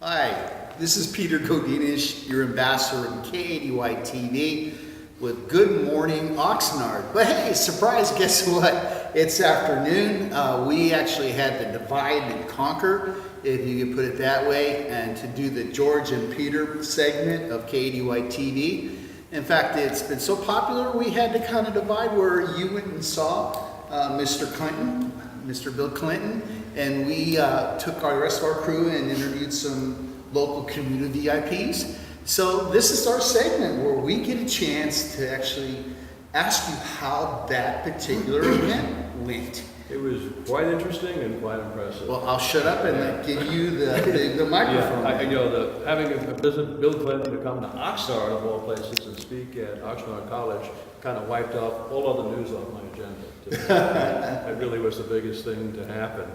Hi, this is Peter Godinish, your ambassador in KADY TV with Good Morning Oxnard. But hey, surprise, guess what? It's afternoon. We actually had to divide and conquer, if you could put it that way, and to do the George and Peter segment of KADY TV. In fact, it's been so popular we had to kind of divide where you went and saw Mr. Clinton, Mr. Bill Clinton, and we took the rest of our crew and interviewed some local community VIPs. So this is our segment where we get a chance to actually ask you how that particular event went. It was quite interesting and quite impressive. Well, I'll shut up and give you the microphone. Yeah, having a visit Bill Clinton to come to Oxnard, of all places, and speak at Oxnard College kind of wiped off all other news off my agenda. It really was the biggest thing to happen.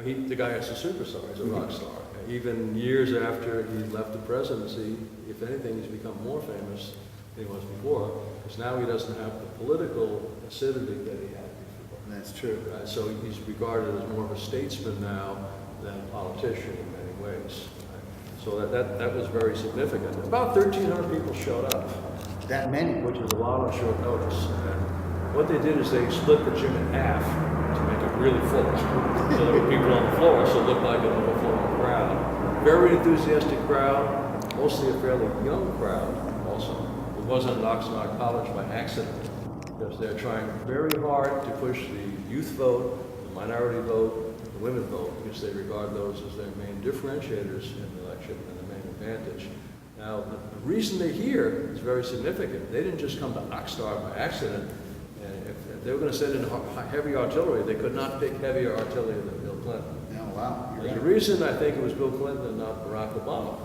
The guy is a superstar, he's a rock star. Even years after he left the presidency, if anything, he's become more famous than he was before, because now he doesn't have the political acidity that he had before. That's true. So he's regarded as more of a statesman now than a politician in many ways. So that was very significant. About 1,300 people showed up. That many? Which is a lot on short notice. And what they did is they split the gym in half to make it really full. So there were people on the floor, so it looked like an overflowing crowd. Very enthusiastic crowd, mostly a fairly young crowd also. It wasn't at Oxnard College by accident, because they're trying very hard to push the youth vote, the minority vote, the women vote, because they regard those as their main differentiators in the election and the main advantage. Now, the reason they're here is very significant. They didn't just come to Oxnard by accident. And if they were going to send in heavy artillery, they could not pick heavier artillery than Bill Clinton. Oh, wow. There's a reason I think it was Bill Clinton and not Barack Obama.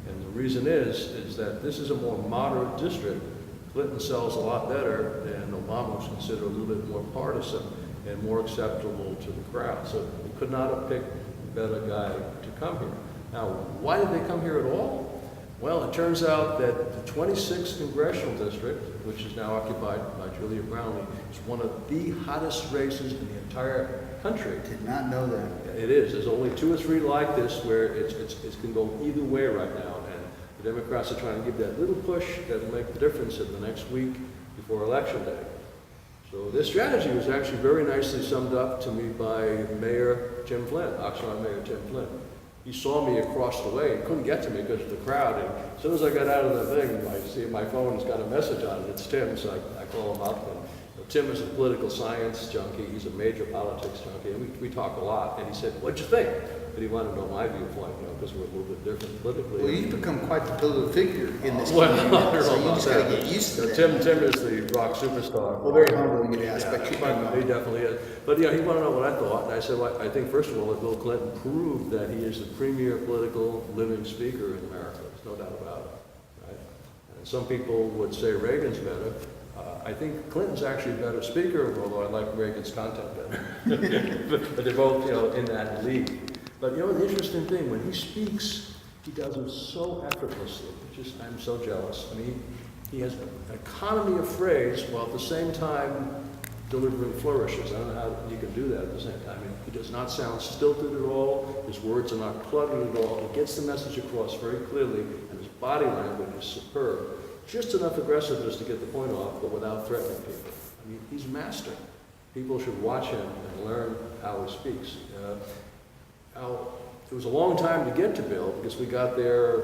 And the reason is that this is a more moderate district. Clinton sells a lot better, and Obama was considered a little bit more partisan and more acceptable to the crowd. So they could not have picked a better guy to come here. Now, why did they come here at all? Well, it turns out that the 26th Congressional District, which is now occupied by Julia Brownley, is one of the hottest races in the entire country. Did not know that. It is. There's only 2 or 3 like this where it can go either way right now. And the Democrats are trying to give that little push that will make the difference in the next week before Election Day. So this strategy was actually very nicely summed up to me by Mayor Tim Flynn, Oxnard Mayor Tim Flynn. He saw me across the way and couldn't get to me because of the crowd. And as soon as I got out of the thing, I see my phone's got a message on it. It's Tim, so I call him up. And Tim is a political science junkie. He's a major politics junkie. And we talk a lot. And he said, "What'd you think?" And he wanted to know my viewpoint, because we're a little bit different politically. Well, you've become quite the political figure in this well, community, so you just got to get used to that. Tim is the rock superstar. Well, very humbling to ask, but keep on He going. definitely is. But yeah, he wanted to know what I thought, and I said, well, I think first of all that Bill Clinton proved that he is the premier political living speaker in America. There's no doubt about it, right? And some people would say Reagan's better. I think Clinton's actually a better speaker, although I like Reagan's content better. but they're both, in that league. But the interesting thing, when he speaks, he does it so effortlessly. I'm so jealous. I mean, he has an economy of phrase while at the same time delivering flourishes. I don't know how you can do that at the same time. I mean, he does not sound stilted at all. His words are not cluttered at all. He gets the message across very clearly, and his body language is superb. Just enough aggressiveness to get the point off, but without threatening people. I mean, he's a master. People should watch him and learn how he speaks. It was a long time to get to Bill, because we got there,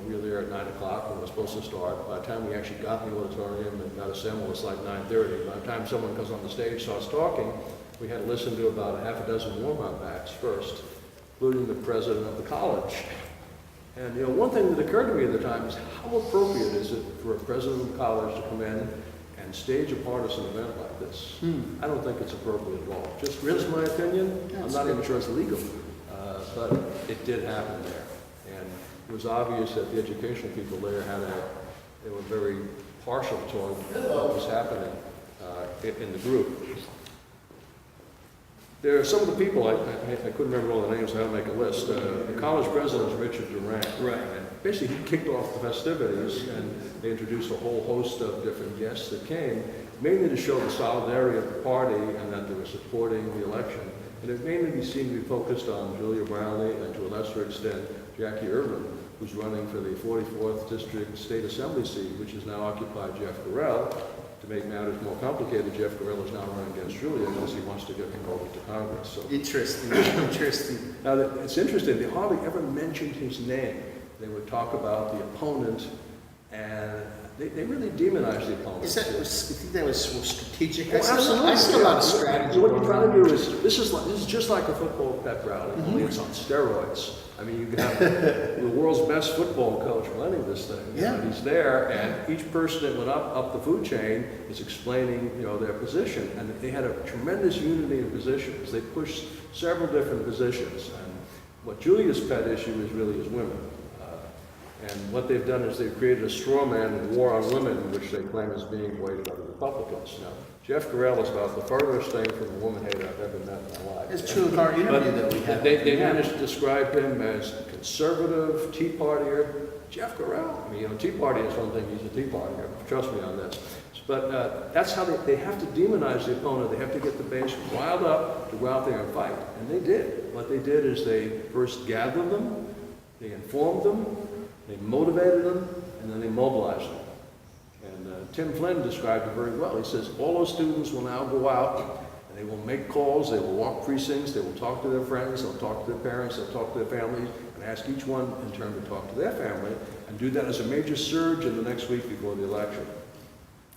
we were there at 9 o'clock when we were supposed to start. By the time we actually got in the auditorium and got assembled, it's like 9:30. By the time someone comes on the stage, starts talking, we had to listen to about a half a dozen warm-up acts first, including the president of the college. And one thing that occurred to me at the time is how appropriate is it for a president of the college to come in and stage a partisan event like this? I don't think it's appropriate at all. Just my opinion. I'm not even sure it's legal. But it did happen there. And it was obvious that the educational people there they were very partial toward what was happening in the group. There are some of the people, I couldn't remember all the names, I had to make a list. The college president is Richard Durant. Right. And basically he kicked off the festivities, and they introduced a whole host of different guests that came, mainly to show the solidarity of the party and that they were supporting the election. And it mainly seemed to be focused on Julia Brownley and to a lesser extent Jackie Irvin, who's running for the 44th District State Assembly seat, which is now occupied Jeff Gorell. To make matters more complicated, Jeff Gorell is now running against Julia because he wants to get promoted to Congress. So, Interesting, interesting. now, it's interesting, they hardly ever mentioned his name. They would talk about the opponent, and they really demonized the opponent. You think that was strategic? Oh, I see a lot of strategy. What you're trying to do is, this is just like a football pep rally, only it's on steroids. I mean, you have the world's best football coach running this thing. Yeah. And he's there, and each person that went up the food chain is explaining, their position. And they had a tremendous unity in positions. They pushed several different positions. And what Julia's pet issue is really is women. And what they've done is they've created a straw man war on women, which they claim is being waged by the Republicans. Now, Jeff Gorell is about the furthest thing from a woman hater I've ever met in my life. It's true with our interview that we had. They managed to describe him as a conservative, Tea Partier. Jeff Gorell, I mean, Tea Party is one thing, he's a Tea Partier, trust me on this. But that's how they have to demonize the opponent. They have to get the base riled up to go out there and fight. And they did. What they did is they first gathered them, they informed them, they motivated them, and then they mobilized them. And Tim Flynn described it very well. He says, all those students will now go out, and they will make calls, they will walk precincts, they will talk to their friends, they'll talk to their parents, they'll talk to their families, and ask each one in turn to talk to their family, and do that as a major surge in the next week before the election.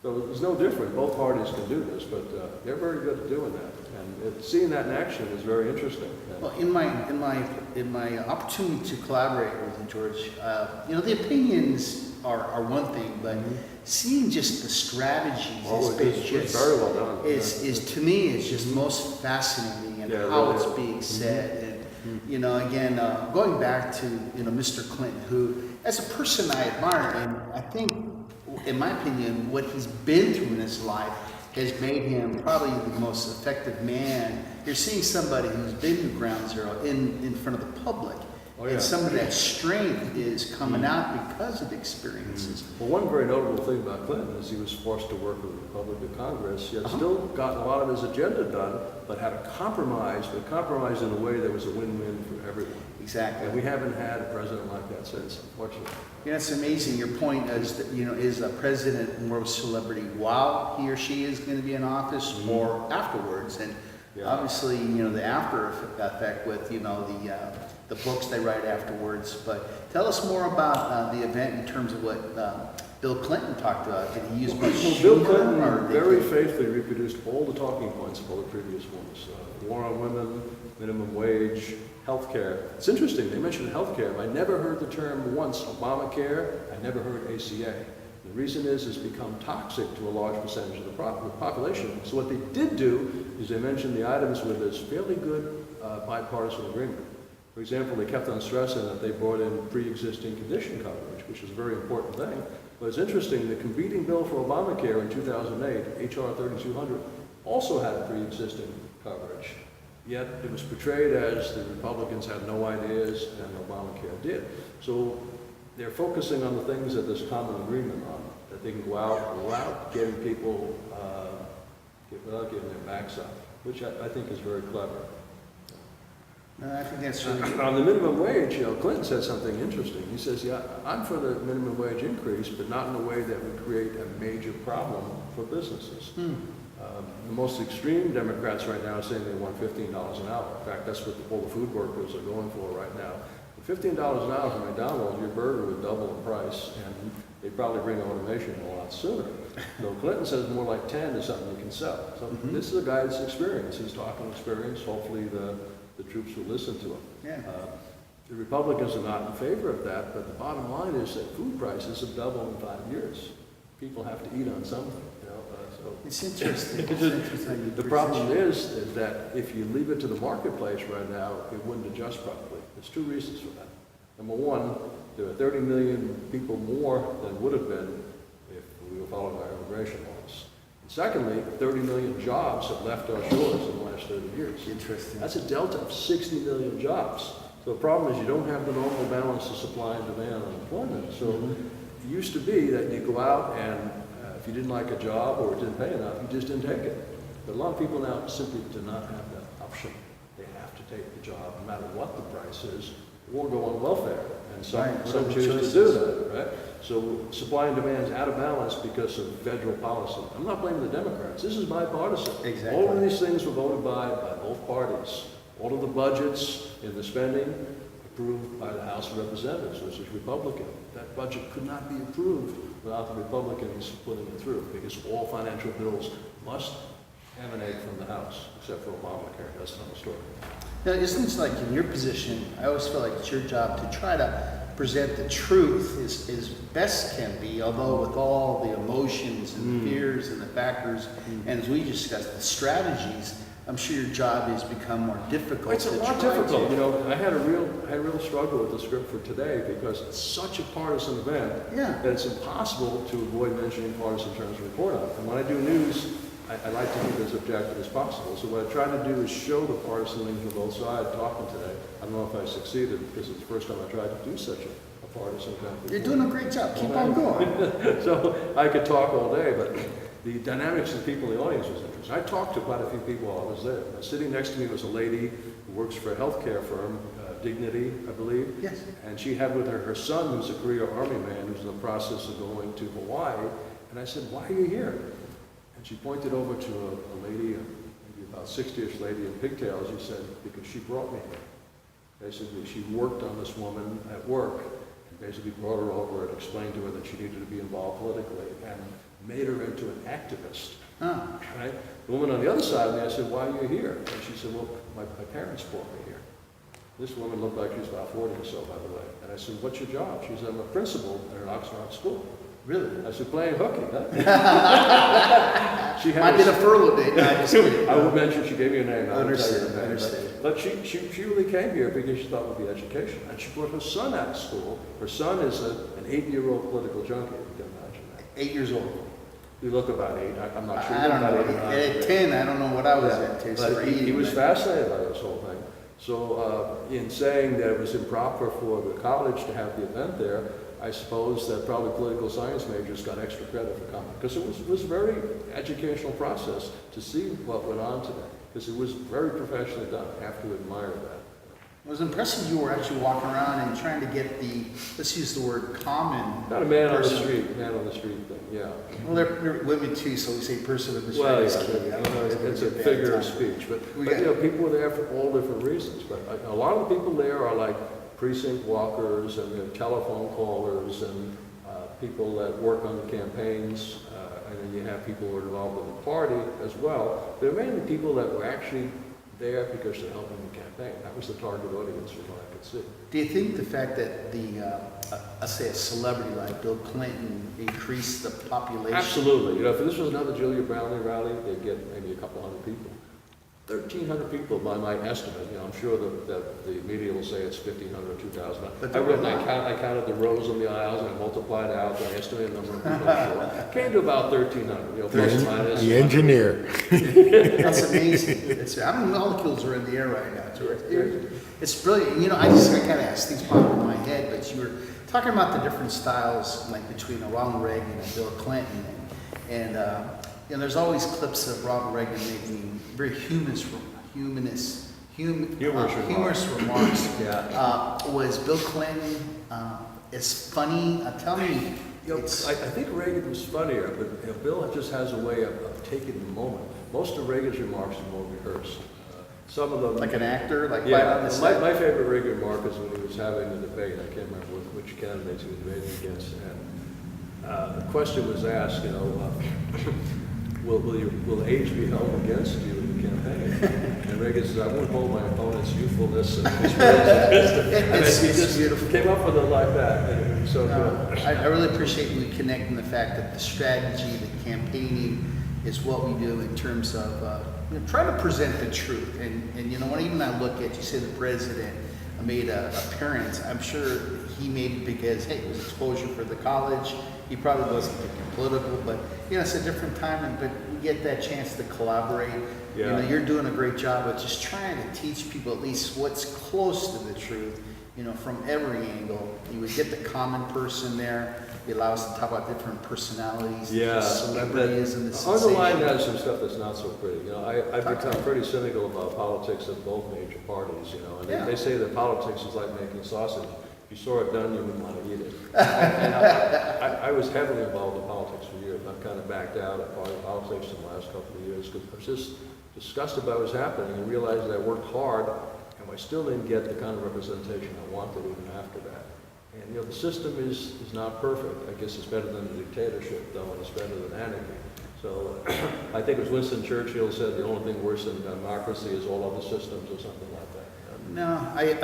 So it's no different. Both parties can do this, but they're very good at doing that. And seeing that in action is very interesting. Well, in my opportunity to collaborate with you, George, the opinions are one thing, but seeing just the strategies it's very well done. is to me is just most fascinating, and how it's being said. And again, going back to Mr. Clinton, who as a person I admire, and I think, in my opinion, what he's been through in his life has made him probably the most effective man. You're seeing somebody who's been to ground zero in front of the public. Oh, yeah. And some of that strength is coming out because of the experiences. Well, one very notable thing about Clinton is he was forced to work with the Republican Congress. He had still gotten a lot of his agenda done, but had a compromise, but compromised in a way that was a win-win for everyone. Exactly. And we haven't had a president like that since, unfortunately. Yeah, it's amazing. Your point is that, is a president more of a celebrity while he or she is going to be in office or afterwards. And obviously, the after effect with, the books they write afterwards. But tell us more about the event in terms of what Bill Clinton talked about. Did he use much Bill humor, Clinton or very faithfully reproduced all the talking points of all the previous ones. War on women, minimum wage, healthcare. It's interesting, they mentioned healthcare. I never heard the term once, Obamacare. I never heard ACA. The reason is it's become toxic to a large percentage of the population. So what they did do is they mentioned the items where there's fairly good bipartisan agreement. For example, they kept on stressing that they brought in pre-existing condition coverage, which is a very important thing. But it's interesting, the competing bill for Obamacare in 2008, H.R. 3200, also had pre-existing coverage. Yet it was portrayed as the Republicans had no ideas and Obamacare did. So they're focusing on the things that there's common agreement on, that they can go out without getting people, without getting their backs up, which I think is very clever. No, I think that's really On the minimum wage, Clinton said something interesting. He says, I'm for the minimum wage increase, but not in a way that would create a major problem for businesses. The most extreme Democrats right now are saying they want $15 an hour. In fact, that's what all the food workers are going for right now. $15 an hour for McDonald's, your burger would double in price, and they'd probably bring automation a lot sooner. So Clinton says more like 10 is something you can sell. So this is a guy that's experienced. He's talking experience. Hopefully the troops will listen to him. Yeah. The Republicans are not in favor of that, but the bottom line is that food prices have doubled in 5 years. People have to eat on something. It's interesting. It's interesting. The problem is that if you leave it to the marketplace right now, it wouldn't adjust properly. There's two reasons for that. Number one, there are 30 million people more than would have been if we were following our immigration laws. And secondly, 30 million jobs have left our shores in the last 30 years. Interesting. That's a delta of 60 million jobs. So the problem is you don't have the normal balance of supply and demand on employment. So it used to be that you go out and if you didn't like a job or it didn't pay enough, you just didn't take it. But a lot of people now simply do not have that option. They take the job, no matter what the price is, or go on welfare. And some Right, choose to do that, right? So supply and demand is out of balance because of federal policy. I'm not blaming the Democrats. This is bipartisan. Exactly. All of these things were voted by both parties. All of the budgets in the spending approved by the House of Representatives, which is Republican. That budget could not be approved without the Republicans putting it through, because all financial bills must emanate from the House, except for Obamacare. That's another story. Now, isn't it like in your position, I always feel like it's your job to try to present the truth as best can be, although with all the emotions and the fears and the factors, and as we discussed, the strategies, I'm sure your job has become more difficult. It's a lot difficult. You know, I had a real struggle with the script for today because it's such a partisan event that it's impossible to avoid mentioning partisan terms to report on. And when I do news, I like to keep it as objective as possible. So what I try to do is show the partisan things from both sides talking today. I don't know if I succeeded because it's the first time I tried to do such a partisan event. You're doing a great job. Keep on going. So I could talk all day, but the dynamics of the people in the audience was interesting. I talked to quite a few people while I was there. Sitting next to me was a lady who works for a healthcare firm, Dignity, I believe. Yes. And she had with her her son, who's a career Army man, who's in the process of going to Hawaii. And I said, "Why are you here?" And she pointed over to a lady, maybe about 60-ish lady in pigtails. She said, "Because she brought me here." Basically, she worked on this woman at work and basically brought her over and explained to her that she needed to be involved politically and made her into an activist. Right? The woman on the other side of me, I said, "Why are you here?" And she said, "Well, my parents brought me here." This woman looked like she was about 40 or so, by the way. And I said, "What's your job?" She said, "I'm a principal at an Oxnard school." Really? I said, "Playing hooky, huh?" She had Might be the furlough date. No, I just kidding. I would mention, she gave me a name. I won't tell you her name, Understand. But she really came here because she thought it would be education. And she brought her son out of school. Her son is an 8-year-old political junkie, if you can imagine that. 8 years old. You look about 8, I'm not sure. I don't know. About 8 or 9. At 10, I don't know what I was at. But he was fascinated by this whole thing. So in saying that it was improper for the college to have the event there, I suppose that probably political science majors got extra credit for coming, because it was a very educational process to see what went on today, because it was very professionally done. I have to admire that. It was impressive you were actually walking around and trying to get the, let's use the word common. Not a man person. man on the street thing, yeah. Well, they're women too, so we say person of the street. Well, is yeah, key. I don't know, it's a figure of speech, but you know, people were there for all different reasons. But a lot of the people there are like precinct walkers, and they're telephone callers, and people that work on the campaigns, and then you have people who are involved in the party as well. They're mainly people that were actually there because they're helping the campaign. That was the target audience from what I could see. Do you think the fact that let's say a celebrity like Bill Clinton increased the population? Absolutely. You know, if this was another Julia Brownley rally, they'd get maybe a couple hundred people. 1,300 people by my estimate. You know, I'm sure that the media will say it's 1,500 or 2,000. But I counted the rows on the aisles and I multiplied out the estimated number of people. Came to about 1,300. You know, plus or minus. The engineer. That's amazing. How many molecules are in the air right now? It's brilliant. You know, I kind of asked things pop in my head, but you were talking about the different styles, like between Ronald Reagan and Bill Clinton, and you know, there's always clips of Ronald Reagan making very humorous remarks. Yeah. Was Bill Clinton as funny? Tell me. You know, I think Reagan was funnier, but you know, Bill just has a way of taking the moment. Most of Reagan's remarks are more rehearsed. Some of them, Like an actor, like yeah. on the My favorite Reagan remark is when he was having the debate. I can't remember which candidates he was debating against, and the question was asked, you know, will age be held against you in the campaign? And Reagan says, "I won't hold my opponent's youthfulness and experience." He just beautiful. came up with it like that. And it was so good. I really appreciate you connecting the fact that the strategy, the campaigning, is what we do in terms of you know, trying to present the truth. And you know, when even I look at, you say the president made an appearance, I'm sure he made it because, hey, it was exposure for the college. He probably wasn't thinking political, but you know, it's a different time, but we get that chance to collaborate. Yeah. You know, you're doing a great job of just trying to teach people at least what's close to the truth, you know, from every angle. You would get the common person there, We allow us to talk about different personalities, Yeah, celebrities, and the underlying sensation. that is some stuff that's not so pretty. You know, I've become pretty cynical about politics of both major parties, you know, and Yeah. they say that politics is like making sausage. If you saw it done, you wouldn't want to eat it. And I was heavily involved in politics for years. I've kind of backed out of politics in the last couple of years because I was just disgusted by what was happening and realized that I worked hard and I still didn't get the kind of representation I wanted even after that. And, you know, the system is not perfect. I guess it's better than a dictatorship, though, and it's better than anarchy. So I think it was Winston Churchill said the only thing worse than democracy is all other systems or something like that. No, I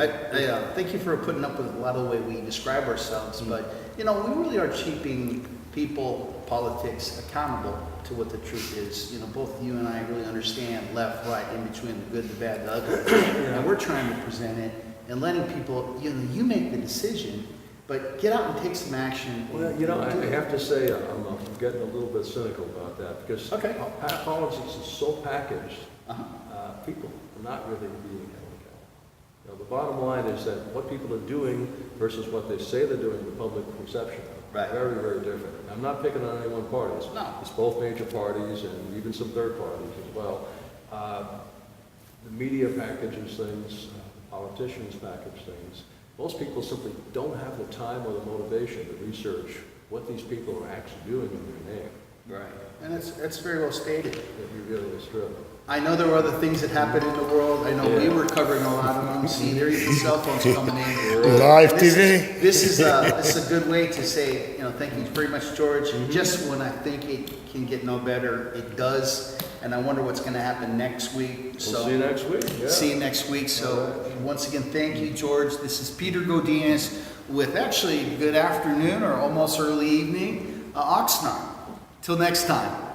thank you for putting up with a lot of the way we describe ourselves, but, you know, we really are keeping people, politics accountable to what the truth is. You know, both you and I really understand left, right, in between, the good, the bad, the ugly. And we're trying to present it and letting people, you know, you make the decision, but get out and take some action. Well, you know, I have to say I'm getting a little bit cynical about that because Okay. politics is so packaged, Uh-huh. people are not really being held accountable. You know, the bottom line is that what people are doing versus what they say they're doing, the public perception of, Right. very, very different. I'm not picking on any one party. No. It's both major parties and even some third parties as well. The media packages things, politicians package things. Most people simply don't have the time or the motivation to research what these people are actually doing in their name. Right. And that's very well stated. It really is true. I know there were other things that happened in the world. I know we were covering a lot of them. See, there are even cell phones coming in. Live This TV. This is a good way to say, you know, thank you very much, George. Just when I think it can get no better, it does. And I wonder what's going to happen next week. We'll see you next week. Yeah. See you next week. So once again, thank you, George. This is Peter Godinez with actually good afternoon or almost early evening, Oxnard. Till next time.